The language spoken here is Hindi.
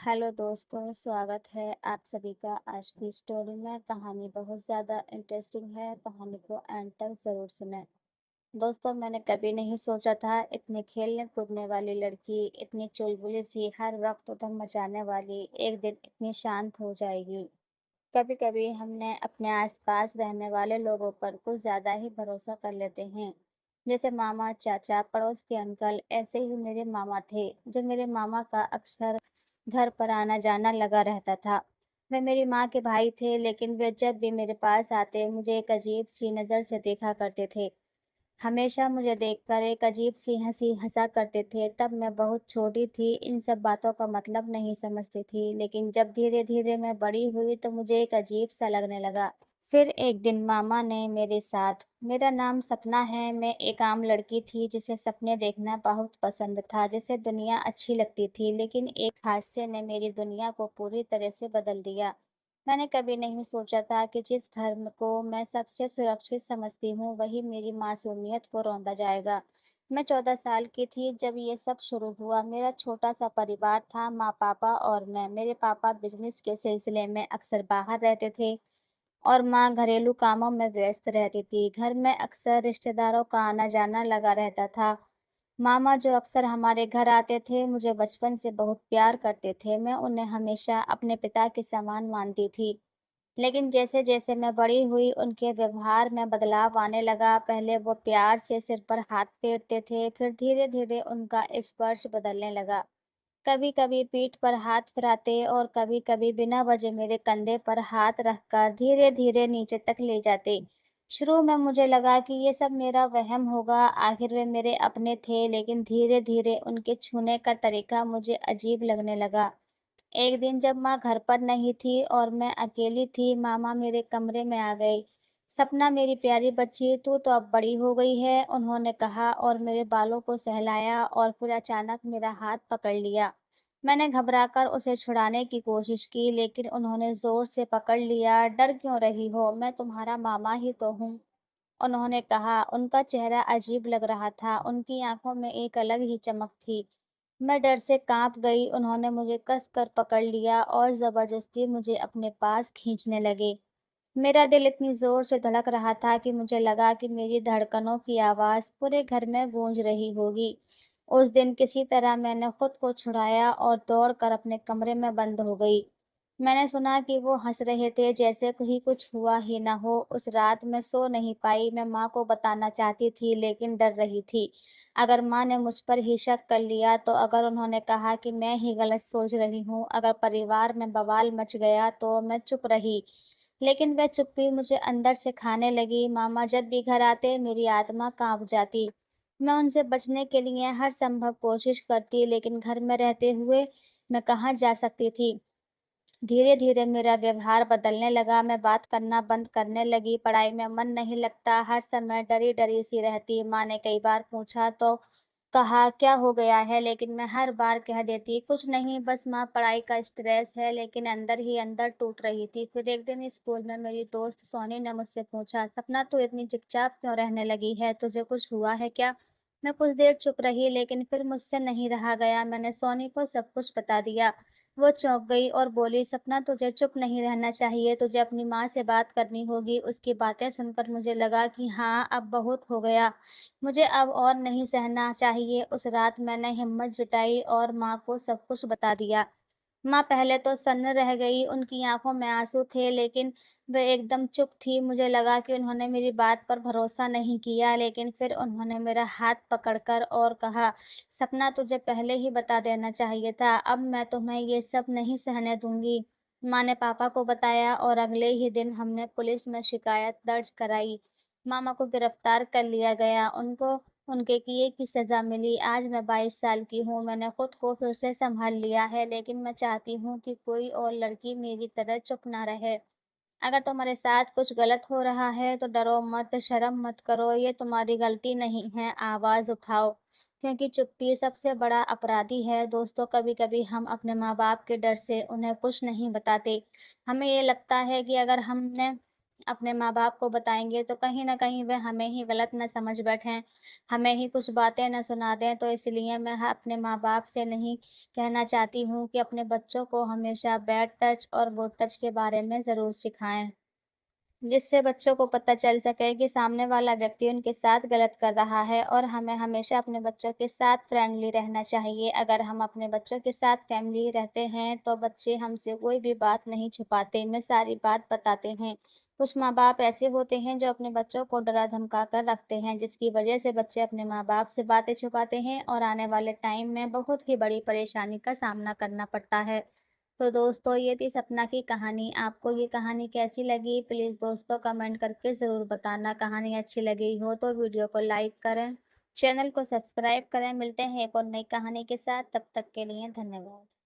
हेलो दोस्तों, स्वागत है आप सभी का आज की स्टोरी में। कहानी बहुत ज़्यादा इंटरेस्टिंग है, कहानी को एंड तक ज़रूर सुनें। दोस्तों, मैंने कभी नहीं सोचा था इतनी खेलने कूदने वाली लड़की, इतनी चुलबुली सी, हर वक्त उधम मचाने वाली, एक दिन इतनी शांत हो जाएगी। कभी-कभी हमने अपने आसपास रहने वाले लोगों पर कुछ ज़्यादा ही भरोसा कर लेते हैं। जैसे मामा, चाचा, पड़ोस के अंकल, ऐसे ही मेरे मामा थे, जो मेरे मामा का अक्सर घर पर आना-जाना लगा रहता था। वे मेरी माँ के भाई थे, लेकिन वे जब भी मेरे पास आते, मुझे एक अजीब-सी नज़र से देखा करते थे। हमेशा मुझे देखकर एक अजीब-सी हँसी हँसा करते थे। तब मैं बहुत छोटी थी, इन सब बातों का मतलब नहीं समझती थी, लेकिन जब धीरे-धीरे मैं बड़ी हुई तो मुझे एक अजीब-सा लगने लगा। फिर एक दिन मामा ने मेरे साथ मेरा नाम सपना है, मैं एक आम लड़की थी जिसे सपने देखना बहुत पसंद था, जिसे दुनिया अच्छी लगती थी, लेकिन एक हादसे ने मेरी दुनिया को पूरी तरह से बदल दिया। मैंने कभी नहीं सोचा था कि जिस घर को मैं सबसे सुरक्षित समझती हूँ, वही मेरी मासूमियत को रौंदा जाएगा। मैं 14 साल की थी जब ये सब शुरू हुआ। मेरा छोटा-सा परिवार था, माँ-पापा और मैं। मेरे पापा बिज़नेस के सिलसिले में अक्सर बाहर रहते थे और माँ घरेलू कामों में व्यस्त रहती थी। घर में अक्सर रिश्तेदारों का आना-जाना लगा रहता था। मामा जो अक्सर हमारे घर आते थे, मुझे बचपन से बहुत प्यार करते थे। मैं उन्हें हमेशा अपने पिता के समान मानती थी। लेकिन जैसे-जैसे मैं बड़ी हुई, उनके व्यवहार में बदलाव आने लगा। पहले वो प्यार से सिर पर हाथ फेरते थे, फिर धीरे-धीरे उनका स्पर्श बदलने लगा। कभी-कभी पीठ पर हाथ फिराते और कभी-कभी बिना वजह मेरे कंधे पर हाथ रखकर धीरे-धीरे नीचे तक ले जाते। शुरू में मुझे लगा कि ये सब मेरा वहम होगा, आखिर वे मेरे अपने थे, लेकिन धीरे-धीरे उनके छूने का तरीका मुझे अजीब लगने लगा। एक दिन जब माँ घर पर नहीं थी और मैं अकेली थी, मामा मेरे कमरे में आ गई। सपना मेरी प्यारी बच्ची, तू तो अब बड़ी हो गई है, उन्होंने कहा और मेरे बालों को सहलाया और फिर अचानक मेरा हाथ पकड़ लिया। मैंने घबराकर उसे छुड़ाने की कोशिश की, लेकिन उन्होंने जोर से पकड़ लिया। डर क्यों रही हो? मैं तुम्हारा मामा ही तो हूँ, उन्होंने कहा। उनका चेहरा अजीब लग रहा था, उनकी आंखों में एक अलग ही चमक थी। मैं डर से काँप गई, उन्होंने मुझे कसकर पकड़ लिया और ज़बरदस्ती मुझे अपने पास खींचने लगे। मेरा दिल इतनी ज़ोर से धड़क रहा था कि मुझे लगा कि मेरी धड़कनों की आवाज़ पूरे घर में गूंज रही होगी। उस दिन किसी तरह मैंने खुद को छुड़ाया और दौड़कर अपने कमरे में बंद हो गई। मैंने सुना कि वो हँस रहे थे जैसे कहीं कुछ हुआ ही ना हो। उस रात मैं सो नहीं पाई। मैं माँ को बताना चाहती थी लेकिन डर रही थी। अगर माँ ने मुझ पर ही शक कर लिया तो अगर उन्होंने कहा कि मैं ही गलत सोच रही हूँ, अगर परिवार में बवाल मच गया तो मैं चुप रही। लेकिन वह चुप्पी मुझे अंदर से खाने लगी। मामा जब भी घर आते मेरी आत्मा काँप जाती। मैं उनसे बचने के लिए हर संभव कोशिश करती लेकिन घर में रहते हुए मैं कहाँ जा सकती थी। धीरे-धीरे मेरा व्यवहार बदलने लगा, मैं बात करना बंद करने लगी, पढ़ाई में मन नहीं लगता, हर समय डरी-डरी सी रहती। माँ ने कई बार पूछा तो कहा क्या हो गया है? लेकिन मैं हर बार कह देती कुछ नहीं, बस माँ पढ़ाई का स्ट्रेस है, लेकिन अंदर ही अंदर टूट रही थी। फिर एक दिन स्कूल में मेरी दोस्त सोनी ने मुझसे पूछा, सपना तू इतनी चुपचाप क्यों रहने लगी है? तुझे कुछ हुआ है क्या? मैं कुछ देर चुप रही लेकिन फिर मुझसे नहीं रहा गया, मैंने सोनी को सब कुछ बता दिया। वो चौंक गई और बोली, सपना तुझे चुप नहीं रहना चाहिए, तुझे अपनी माँ से बात करनी होगी। उसकी बातें सुनकर मुझे लगा कि हाँ, अब बहुत हो गया। मुझे अब और नहीं सहना चाहिए। उस रात मैंने हिम्मत जुटाई और माँ को सब कुछ बता दिया। माँ पहले तो सन्न रह गई, उनकी आँखों में आँसू थे, लेकिन वे एकदम चुप थी। मुझे लगा कि उन्होंने मेरी बात पर भरोसा नहीं किया, लेकिन फिर उन्होंने मेरा हाथ पकड़कर और कहा, सपना तुझे पहले ही बता देना चाहिए था, अब मैं तुम्हें ये सब नहीं सहने दूँगी। माँ ने पापा को बताया और अगले ही दिन हमने पुलिस में शिकायत दर्ज कराई। मामा को गिरफ्तार कर लिया गया, उनको उनके किए की सज़ा मिली। आज मैं 22 साल की हूँ, मैंने खुद को फिर से सँभाल लिया है, लेकिन मैं चाहती हूँ कि कोई और लड़की मेरी तरह चुप ना रहे। अगर तुम्हारे साथ कुछ गलत हो रहा है, तो डरो मत, शर्म मत करो, ये तुम्हारी गलती नहीं है, आवाज़ उठाओ। क्योंकि चुप्पी सबसे बड़ा अपराधी है। दोस्तों, कभी-कभी हम अपने माँ-बाप के डर से उन्हें कुछ नहीं बताते। हमें ये लगता है कि अगर हमने अपने माँ-बाप को बताएँगे तो कहीं न कहीं वे हमें ही गलत ना समझ बैठें, हमें ही कुछ बातें ना सुना दें। तो इसलिए मैं अपने माँ-बाप से नहीं कहना चाहती हूँ कि अपने बच्चों को हमेशा बैड टच और गुड टच के बारे में ज़रूर सिखाएँ। जिससे बच्चों को पता चल सके कि सामने वाला व्यक्ति उनके साथ गलत कर रहा है और हमें हमेशा अपने बच्चों के साथ फ्रेंडली रहना चाहिए। अगर हम अपने बच्चों के साथ फैमिली रहते हैं, तो बच्चे हमसे कोई भी बात नहीं छुपाते, में सारी बात बताते हैं। कुछ माँ-बाप ऐसे होते हैं जो अपने बच्चों को डरा-धमका कर रखते हैं, जिसकी वजह से बच्चे अपने माँ-बाप से बातें छुपाते हैं और आने वाले टाइम में बहुत ही बड़ी परेशानी का सामना करना पड़ता है। तो दोस्तों ये थी सपना की कहानी। आपको ये कहानी कैसी लगी? प्लीज़ दोस्तों कमेंट करके ज़रूर बताना। कहानी अच्छी लगी हो तो वीडियो को लाइक करें, चैनल को सब्सक्राइब करें। मिलते हैं एक और नई कहानी के साथ, तब तक के लिए धन्यवाद।